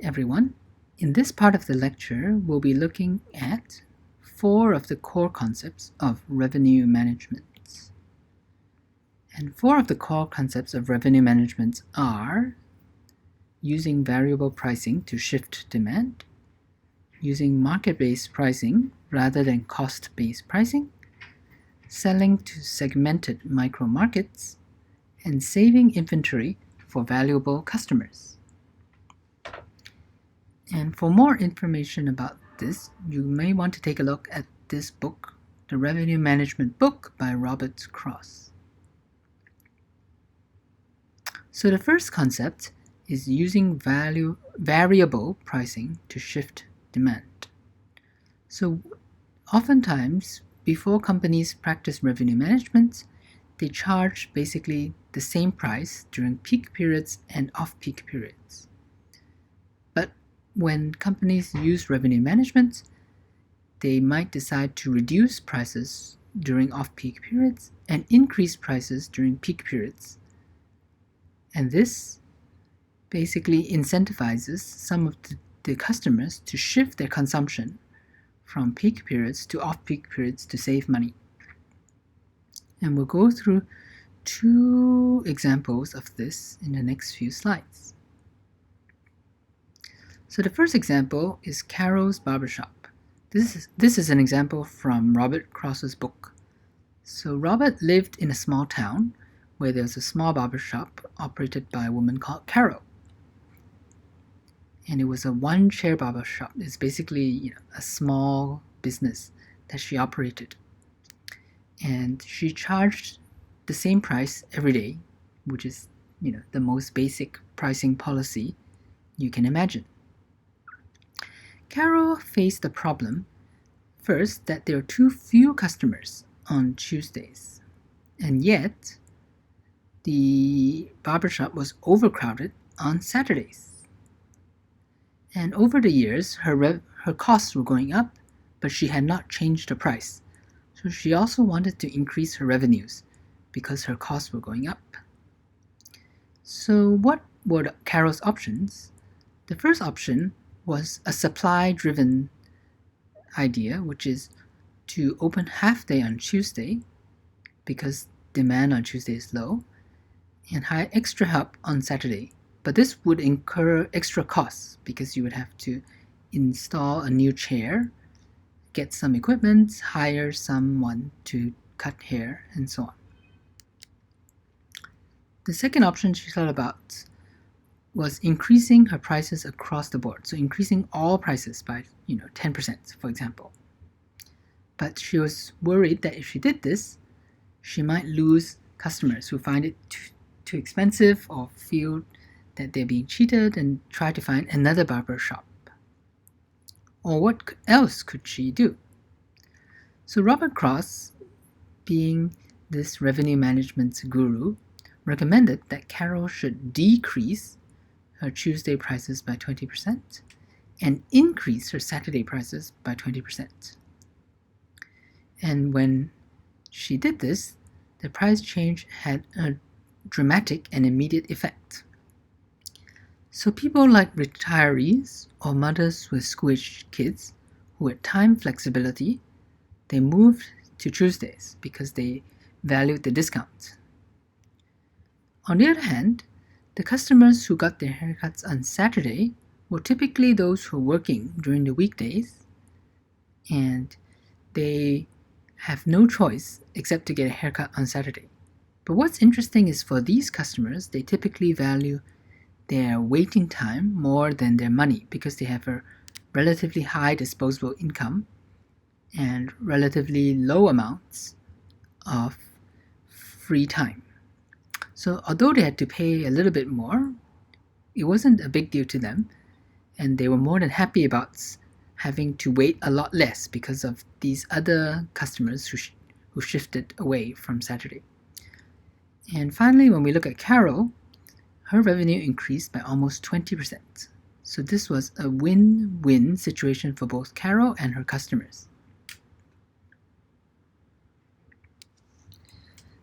everyone. In this part of the lecture, we'll be looking at 4 of the core concepts of revenue management. And 4 of the core concepts of revenue management are using variable pricing to shift demand, using market-based pricing rather than cost-based pricing, selling to segmented micro-markets, and saving inventory for valuable customers. And for more information about this, you may want to take a look at this book, The Revenue Management Book by Robert Cross. So the first concept is using variable pricing to shift demand. So oftentimes, before companies practice revenue management, they charge basically the same price during peak periods and off-peak periods. But when companies use revenue management, they might decide to reduce prices during off-peak periods and increase prices during peak periods. And this basically incentivizes some of the customers to shift their consumption from peak periods to off-peak periods to save money. And we'll go through 2 examples of this in the next few slides. So the first example is Carol's barbershop. This is an example from Robert Cross's book. So Robert lived in a small town where there was a small barbershop operated by a woman called Carol. And it was a one-chair barbershop. It's basically a small business that she operated. And she charged the same price every day, which is the most basic pricing policy you can imagine. Carol faced the problem, first, that there are too few customers on Tuesdays. And yet, the barbershop was overcrowded on Saturdays. And over the years, her costs were going up, but she had not changed the price. So she also wanted to increase her revenues because her costs were going up. So what were Carol's options? The first option was a supply-driven idea, which is to open half day on Tuesday because demand on Tuesday is low, and hire extra help on Saturday. But this would incur extra costs because you would have to install a new chair, get some equipment, hire someone to cut hair, and so on. The second option she thought about was increasing her prices across the board, so increasing all prices by 10%, for example. But she was worried that if she did this, she might lose customers who find it too expensive or feel that they're being cheated and try to find another barber shop. Or what else could she do? So Robert Cross, being this revenue management guru, recommended that Carol should decrease her Tuesday prices by 20% and increase her Saturday prices by 20%. And when she did this, the price change had a dramatic and immediate effect. So people like retirees or mothers with school-aged kids who had time flexibility, they moved to Tuesdays because they valued the discount. On the other hand, the customers who got their haircuts on Saturday were typically those who were working during the weekdays, and they have no choice except to get a haircut on Saturday. But what's interesting is for these customers, they typically value their waiting time more than their money because they have a relatively high disposable income and relatively low amounts of free time. So although they had to pay a little bit more, it wasn't a big deal to them, and they were more than happy about having to wait a lot less because of these other customers who shifted away from Saturday. And finally, when we look at Carol, her revenue increased by almost 20%. So this was a win-win situation for both Carol and her customers.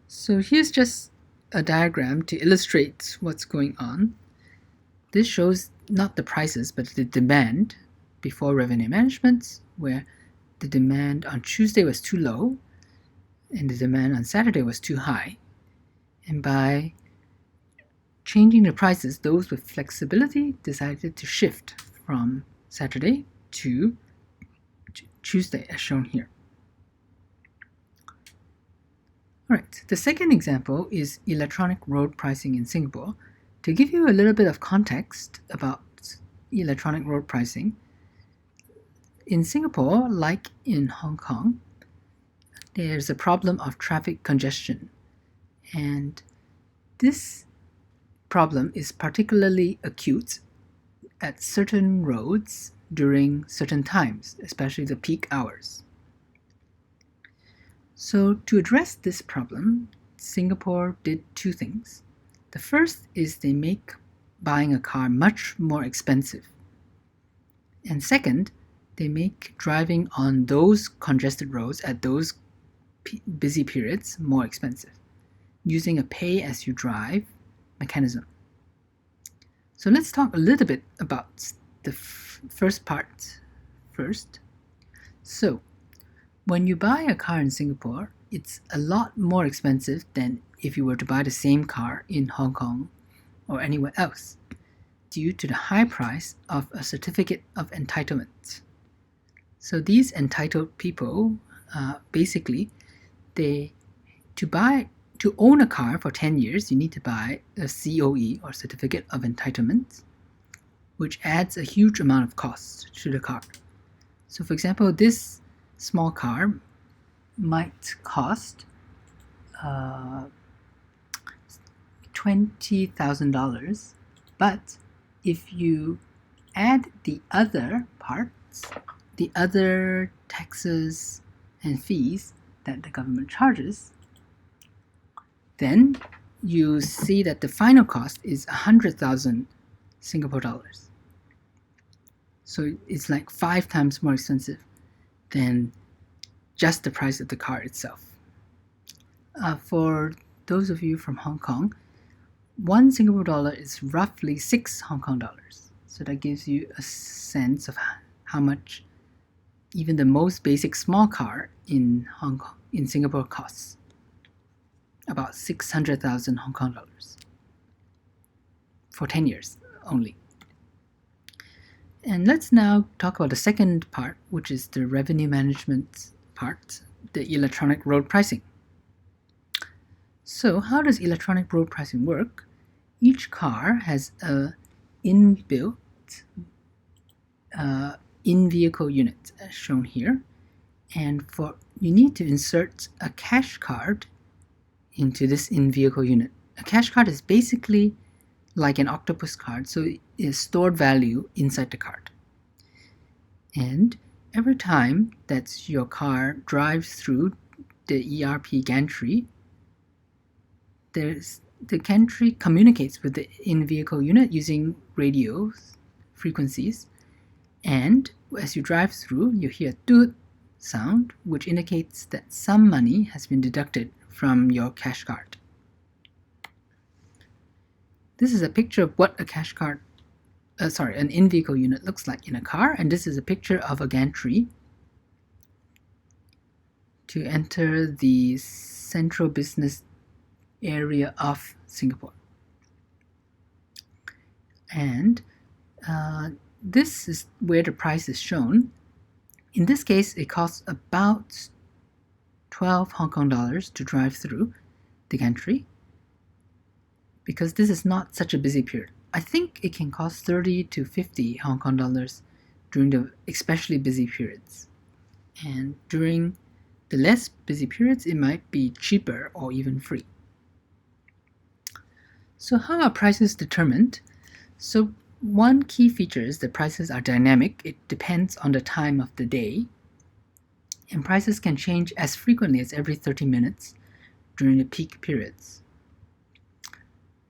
So here's just a diagram to illustrate what's going on. This shows not the prices, but the demand before revenue management, where the demand on Tuesday was too low and the demand on Saturday was too high. And by changing the prices, those with flexibility decided to shift from Saturday to Tuesday, as shown here. Alright, the second example is electronic road pricing in Singapore. To give you a little bit of context about electronic road pricing, in Singapore, like in Hong Kong, there's a problem of traffic congestion. And this problem is particularly acute at certain roads during certain times, especially the peak hours. So to address this problem, Singapore did two things. The first is they make buying a car much more expensive. And second, they make driving on those congested roads at those busy periods more expensive, using a pay-as-you-drive mechanism. So let's talk a little bit about the first part first. So when you buy a car in Singapore, it's a lot more expensive than if you were to buy the same car in Hong Kong or anywhere else, due to the high price of a certificate of entitlement. So these entitled people, basically, to own a car for 10 years, you need to buy a COE, or Certificate of Entitlement, which adds a huge amount of cost to the car. So for example, this small car might cost $20,000, but if you add the other parts, the other taxes and fees that the government charges, then you see that the final cost is 100,000 Singapore dollars. So it's like 5 times more expensive than just the price of the car itself. For those of you from Hong Kong, 1 Singapore dollar is roughly 6 Hong Kong dollars. So that gives you a sense of how much even the most basic small car in Singapore costs. About 600,000 Hong Kong dollars for 10 years only. And let's now talk about the second part, which is the revenue management part, the electronic road pricing. So how does electronic road pricing work? Each car has a inbuilt in-vehicle unit, as shown here, and you need to insert a cash card into this in-vehicle unit. A cash card is basically like an octopus card, so it is stored value inside the card. And every time that your car drives through the ERP gantry, the gantry communicates with the in-vehicle unit using radio frequencies, and as you drive through, you hear a toot sound, which indicates that some money has been deducted from your cash card. This is a picture of what a cash card, an in-vehicle unit looks like in a car, and this is a picture of a gantry to enter the central business area of Singapore. And this is where the price is shown. In this case, it costs about 12 Hong Kong dollars to drive through the gantry, because this is not such a busy period. I think it can cost 30 to 50 Hong Kong dollars during the especially busy periods. And during the less busy periods, it might be cheaper or even free. So how are prices determined? So one key feature is that prices are dynamic. It depends on the time of the day. And prices can change as frequently as every 30 minutes during the peak periods.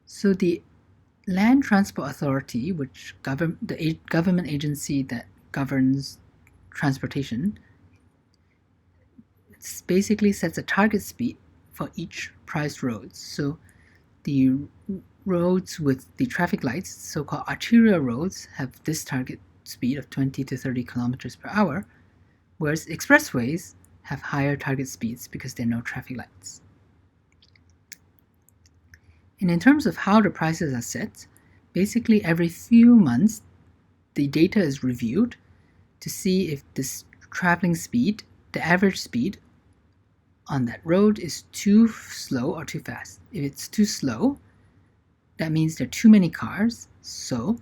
So the Land Transport Authority, which the government agency that governs transportation, basically sets a target speed for each priced roads. So the roads with the traffic lights, so-called arterial roads, have this target speed of 20 to 30 kilometers per hour, whereas expressways have higher target speeds because there are no traffic lights. And in terms of how the prices are set, basically every few months the data is reviewed to see if this traveling speed, the average speed on that road, is too slow or too fast. If it's too slow, that means there are too many cars, so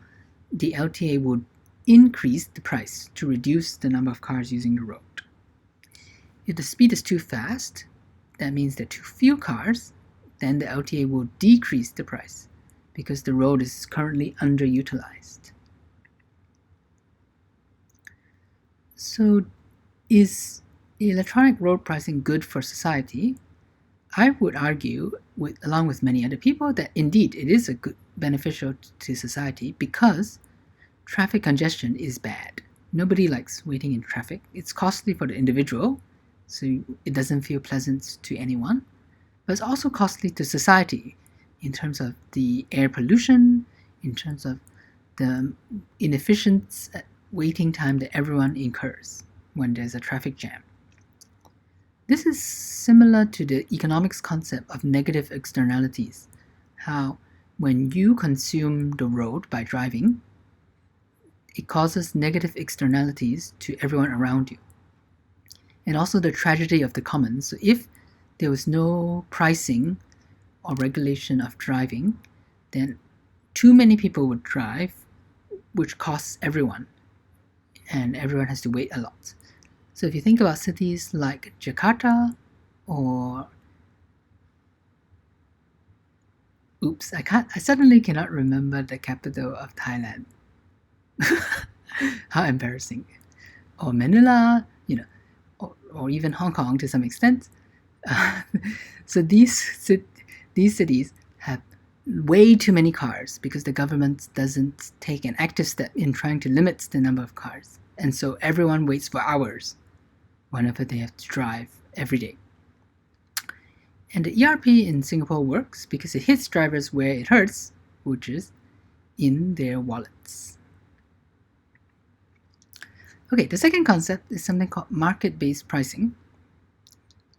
the LTA would increase the price to reduce the number of cars using the road. If the speed is too fast, that means there are too few cars, then the LTA will decrease the price because the road is currently underutilized. So is electronic road pricing good for society? I would argue, along with many other people, that indeed it is beneficial to society because traffic congestion is bad. Nobody likes waiting in traffic. It's costly for the individual, so it doesn't feel pleasant to anyone. But it's also costly to society in terms of the air pollution, in terms of the inefficient waiting time that everyone incurs when there's a traffic jam. This is similar to the economics concept of negative externalities, how when you consume the road by driving, it causes negative externalities to everyone around you. And also the tragedy of the commons. So if there was no pricing or regulation of driving, then too many people would drive, which costs everyone, and everyone has to wait a lot. So if you think about cities like Jakarta or I suddenly cannot remember the capital of Thailand. How embarrassing. Or Manila, or even Hong Kong to some extent. So these cities have way too many cars because the government doesn't take an active step in trying to limit the number of cars. And so everyone waits for hours whenever they have to drive every day. And the ERP in Singapore works because it hits drivers where it hurts, which is in their wallets. Okay, the second concept is something called market-based pricing.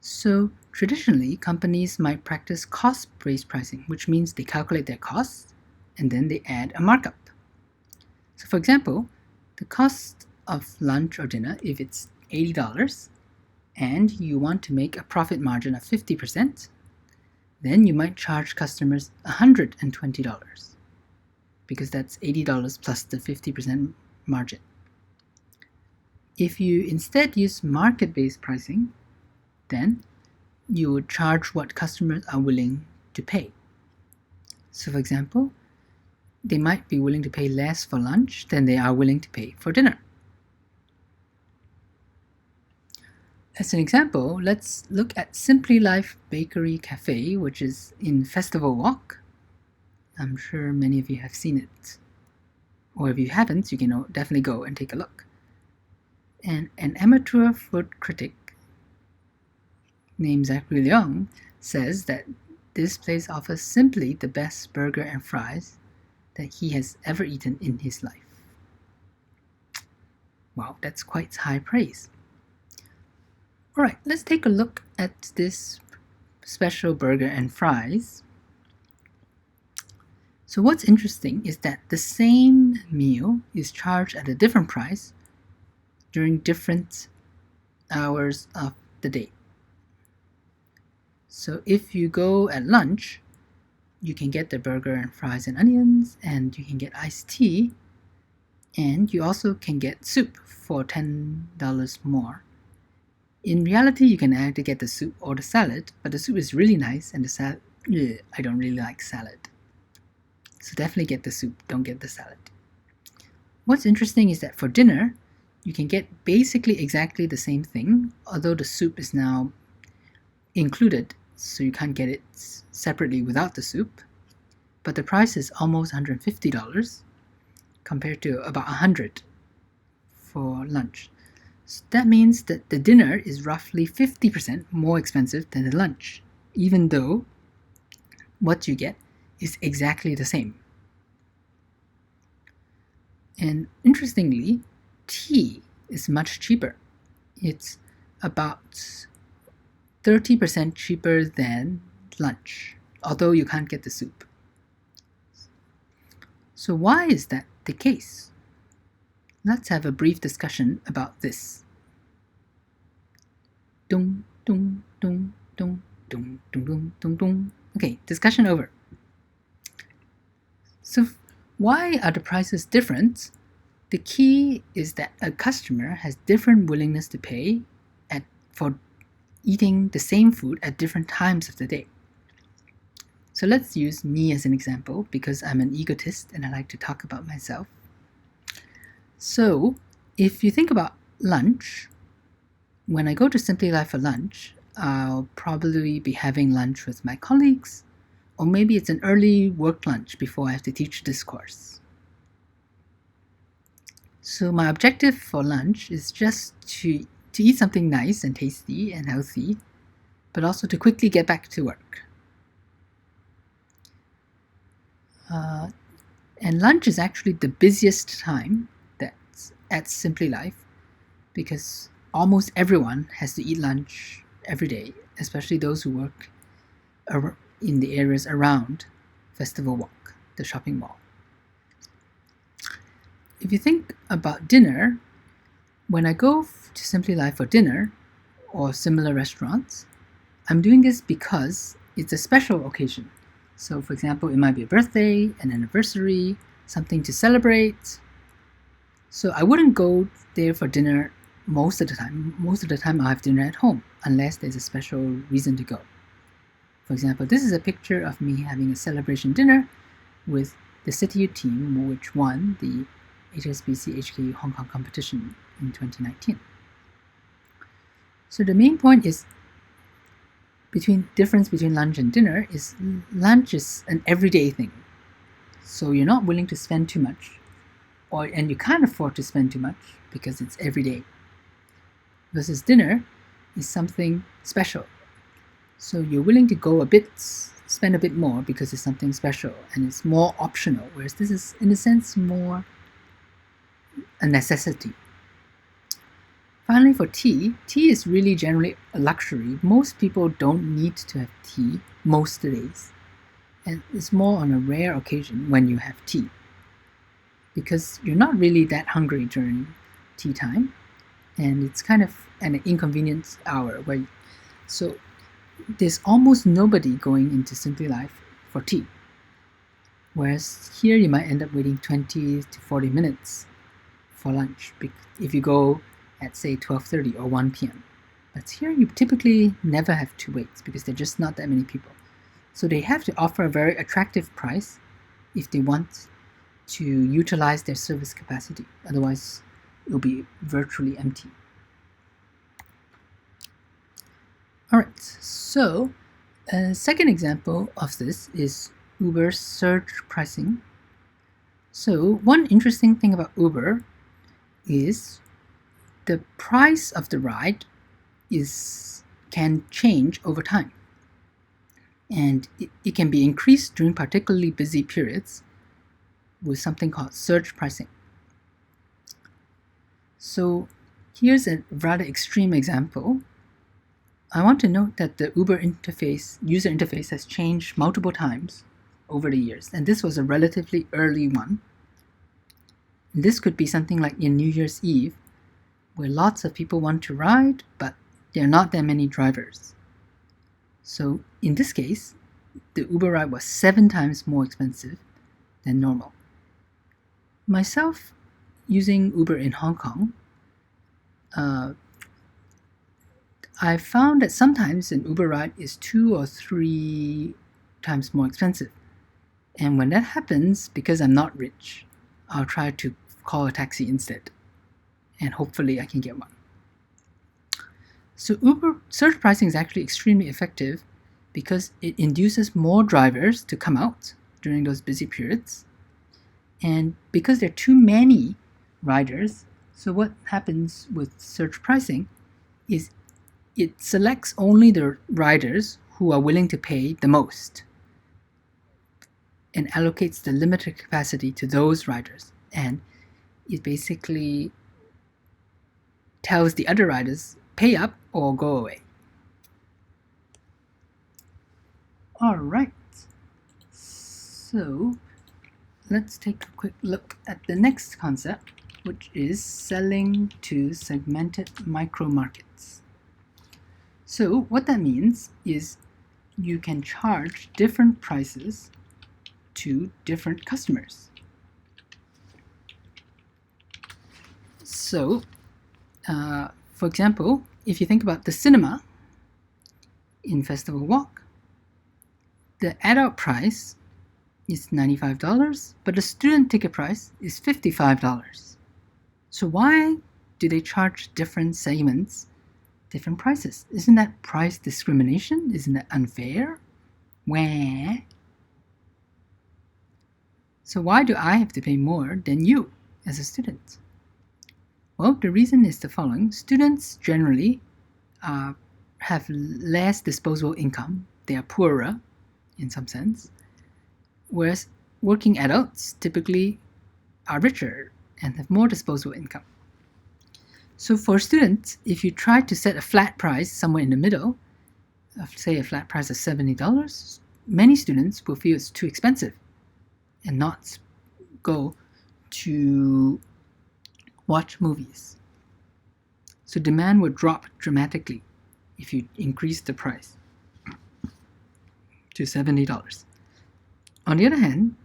So traditionally, companies might practice cost-based pricing, which means they calculate their costs and then they add a markup. So for example, the cost of lunch or dinner, if it's $80 and you want to make a profit margin of 50%, then you might charge customers $120 because that's $80 plus the 50% margin. If you instead use market-based pricing, then you would charge what customers are willing to pay. So for example, they might be willing to pay less for lunch than they are willing to pay for dinner. As an example, let's look at simplylife Bakery Cafe, which is in Festival Walk. I'm sure many of you have seen it. Or if you haven't, you can definitely go and take a look. And an amateur food critic named Zachary Leong says that this place offers simply the best burger and fries that he has ever eaten in his life. Wow, that's quite high praise. Alright, let's take a look at this special burger and fries. So what's interesting is that the same meal is charged at a different price during different hours of the day. So if you go at lunch, you can get the burger and fries and onions, and you can get iced tea, and you also can get soup for $10 more. In reality, you can either get the soup or the salad, but the soup is really nice, and the salad, I don't really like salad. So definitely get the soup, don't get the salad. What's interesting is that for dinner, you can get basically exactly the same thing, although the soup is now included, so you can't get it separately without the soup. But the price is almost $150 compared to about $100 for lunch. So that means that the dinner is roughly 50% more expensive than the lunch, even though what you get is exactly the same. And interestingly, tea is much cheaper. It's about 30% cheaper than lunch, although you can't get the soup. So why is that the case? Let's have a brief discussion about this. Dum, dum, dum, dum, dum, dum, dum, dum, dum. Okay, discussion over. So why are the prices different? The key is that a customer has different willingness to pay for eating the same food at different times of the day. So let's use me as an example because I'm an egotist and I like to talk about myself. So if you think about lunch, when I go to Simply Life for lunch, I'll probably be having lunch with my colleagues, or maybe it's an early work lunch before I have to teach this course. So my objective for lunch is just to eat something nice and tasty and healthy, but also to quickly get back to work. And lunch is actually the busiest time that's at Simply Life because almost everyone has to eat lunch every day, especially those who work in the areas around Festival Walk, the shopping mall. If you think about dinner, when I go to Simply Life for dinner or similar restaurants, I'm doing this because it's a special occasion. So for example, it might be a birthday, an anniversary, something to celebrate. So I wouldn't go there for dinner most of the time. Most of the time I'll have dinner at home, unless there's a special reason to go. For example, this is a picture of me having a celebration dinner with the CityU team, which won the HSBC HKU Hong Kong competition in 2019. So the main point is difference between lunch and dinner is lunch is an everyday thing. So you're not willing to spend too much, and you can't afford to spend too much because it's every day. Versus dinner is something special. So you're willing to spend a bit more because it's something special and it's more optional, whereas this is, in a sense, more a necessity. Finally, for tea is really generally a luxury. Most people don't need to have tea most days. And it's more on a rare occasion when you have tea. Because you're not really that hungry during tea time. And it's kind of an inconvenient hour. So there's almost nobody going into Simply Life for tea. Whereas here you might end up waiting 20 to 40 minutes for lunch if you go at say 12:30 or 1 p.m. But here you typically never have to wait because there are just not that many people. So they have to offer a very attractive price if they want to utilize their service capacity. Otherwise, it will be virtually empty. Alright, so a second example of this is Uber's surge pricing. So one interesting thing about Uber is the price of the ride can change over time. And it can be increased during particularly busy periods with something called surge pricing. So here's a rather extreme example. I want to note that the Uber user interface has changed multiple times over the years, and this was a relatively early one. And this could be something like in New Year's Eve, where lots of people want to ride, but there are not that many drivers. So in this case, the Uber ride was 7 times more expensive than normal. Myself, using Uber in Hong Kong, I found that sometimes an Uber ride is 2 or 3 times more expensive. And when that happens, because I'm not rich, I'll try to call a taxi instead. And hopefully I can get one. So Uber surge pricing is actually extremely effective because it induces more drivers to come out during those busy periods. And because there are too many riders, so what happens with surge pricing is it selects only the riders who are willing to pay the most. and allocates the limited capacity to those riders. And it basically tells the other riders, pay up or go away. Alright, so let's take a quick look at the next concept, which is selling to segmented micro markets. So what that means is you can charge different prices to different customers. So, for example, if you think about the cinema in Festival Walk, the adult price is $95, but the student ticket price is $55. So why do they charge different segments different prices? Isn't that price discrimination? Isn't that unfair? Where? So why do I have to pay more than you as a student? Well, the reason is the following. Students generally have less disposable income. They are poorer in some sense, whereas working adults typically are richer and have more disposable income. So for students, if you try to set a flat price somewhere in the middle, say a flat price of $70, many students will feel it's too expensive and not go to watch movies. So demand would drop dramatically if you increase the price to $70. On the other hand,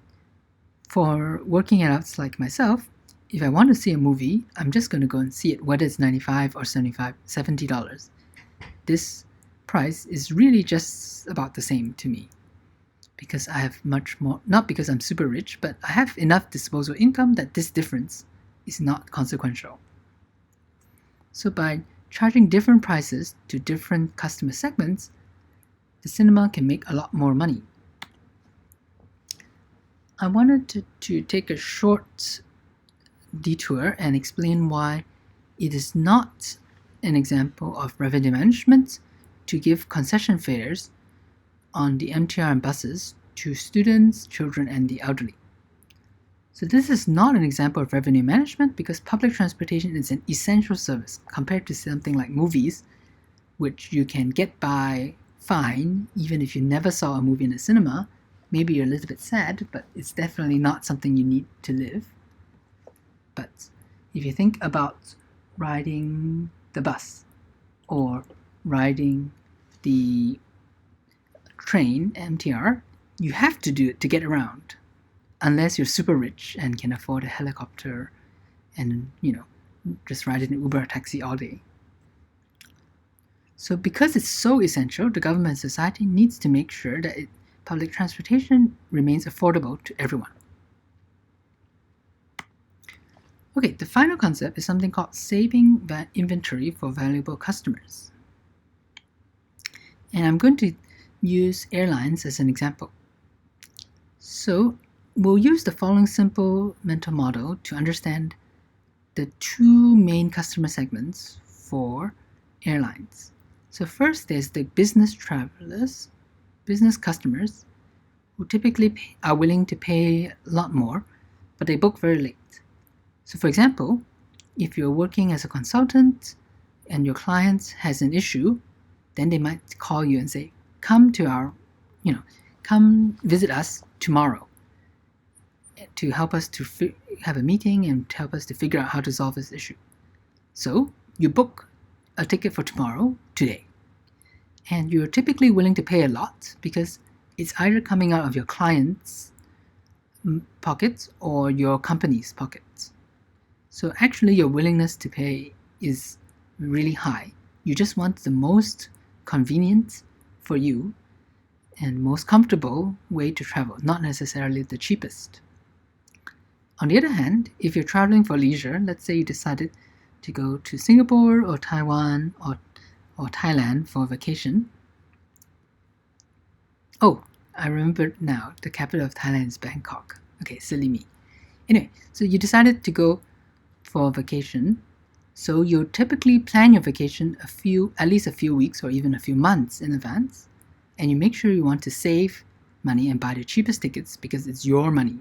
for working adults like myself, if I want to see a movie, I'm just going to go and see it, whether it's $95 or $70. This price is really just about the same to me because I have much more, not because I'm super rich, but I have enough disposable income that this difference is not consequential. So by charging different prices to different customer segments, the cinema can make a lot more money. I wanted to take a short detour and explain why it is not an example of revenue management to give concession fares on the MTR and buses to students, children, and the elderly. So this is not an example of revenue management because public transportation is an essential service compared to something like movies, which you can get by fine even if you never saw a movie in a cinema. Maybe you're a little bit sad, but it's definitely not something you need to live. But if you think about riding the bus or riding the train, MTR, you have to do it to get around. Unless you're super rich and can afford a helicopter and, just ride in an Uber or taxi all day. So because it's so essential, the government and society needs to make sure that public transportation remains affordable to everyone. Okay, the final concept is something called saving inventory for valuable customers. And I'm going to use airlines as an example. So we'll use the following simple mental model to understand the two main customer segments for airlines. So first, there's the business travelers, business customers, who typically are willing to pay a lot more, but they book very late. So for example, if you're working as a consultant and your client has an issue, then they might call you and say, come visit us tomorrow to help us to have a meeting and to help us to figure out how to solve this issue. So you book a ticket for tomorrow, today. And you're typically willing to pay a lot because it's either coming out of your client's pockets or your company's pockets. So actually your willingness to pay is really high. You just want the most convenient for you and most comfortable way to travel, not necessarily the cheapest. On the other hand, if you're traveling for leisure, let's say you decided to go to Singapore or Taiwan or Thailand for vacation. Oh, I remember now, the capital of Thailand is Bangkok. Okay, silly me. Anyway, so you decided to go for vacation, so you'll typically plan your vacation at least a few weeks or even a few months in advance, and you make sure you want to save money and buy the cheapest tickets because it's your money.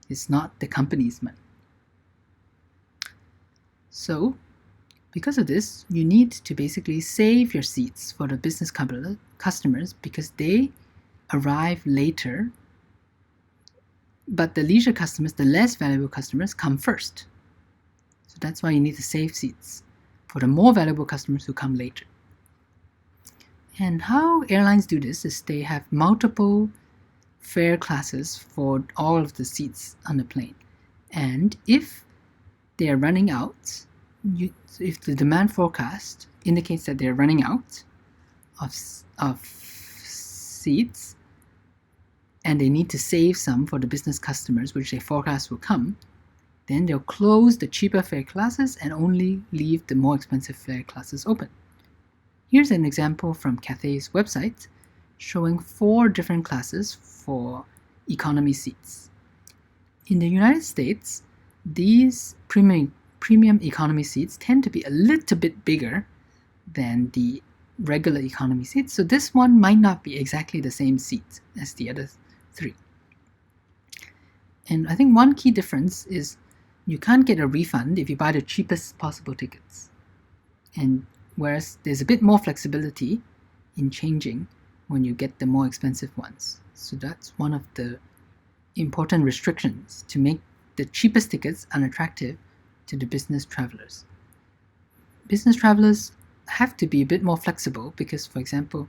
It's not the company's money. So, because of this, you need to basically save your seats for the business customers because they arrive later, but the leisure customers, the less valuable customers, come first. So that's why you need to save seats for the more valuable customers who come later. And how airlines do this is they have multiple fare classes for all of the seats on the plane. And if they are running out, if the demand forecast indicates that they're running out of seats and they need to save some for the business customers, which they forecast will come, then they'll close the cheaper fare classes and only leave the more expensive fare classes open. Here's an example from Cathay's website showing 4 different classes for economy seats. In the United States, these premium economy seats tend to be a little bit bigger than the regular economy seats, so this one might not be exactly the same seat as the other 3. And I think one key difference is you can't get a refund if you buy the cheapest possible tickets. And whereas there's a bit more flexibility in changing when you get the more expensive ones. So that's one of the important restrictions to make the cheapest tickets unattractive to the business travelers. Business travelers have to be a bit more flexible because, for example,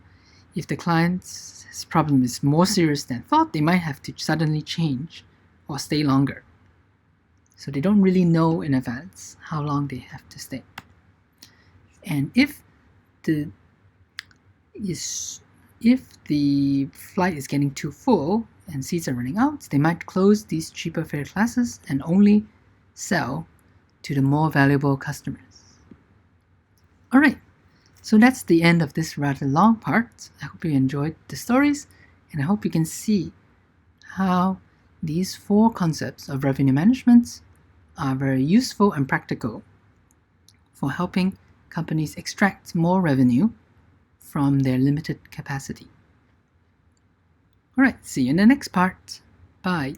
if the client's problem is more serious than thought, they might have to suddenly change or stay longer. So they don't really know in advance how long they have to stay. And if the flight is getting too full and seats are running out, they might close these cheaper fare classes and only sell to the more valuable customers. Alright, so that's the end of this rather long part. I hope you enjoyed the stories, and I hope you can see how these 4 concepts of revenue management are very useful and practical for helping companies extract more revenue from their limited capacity. Alright, see you in the next part. Bye.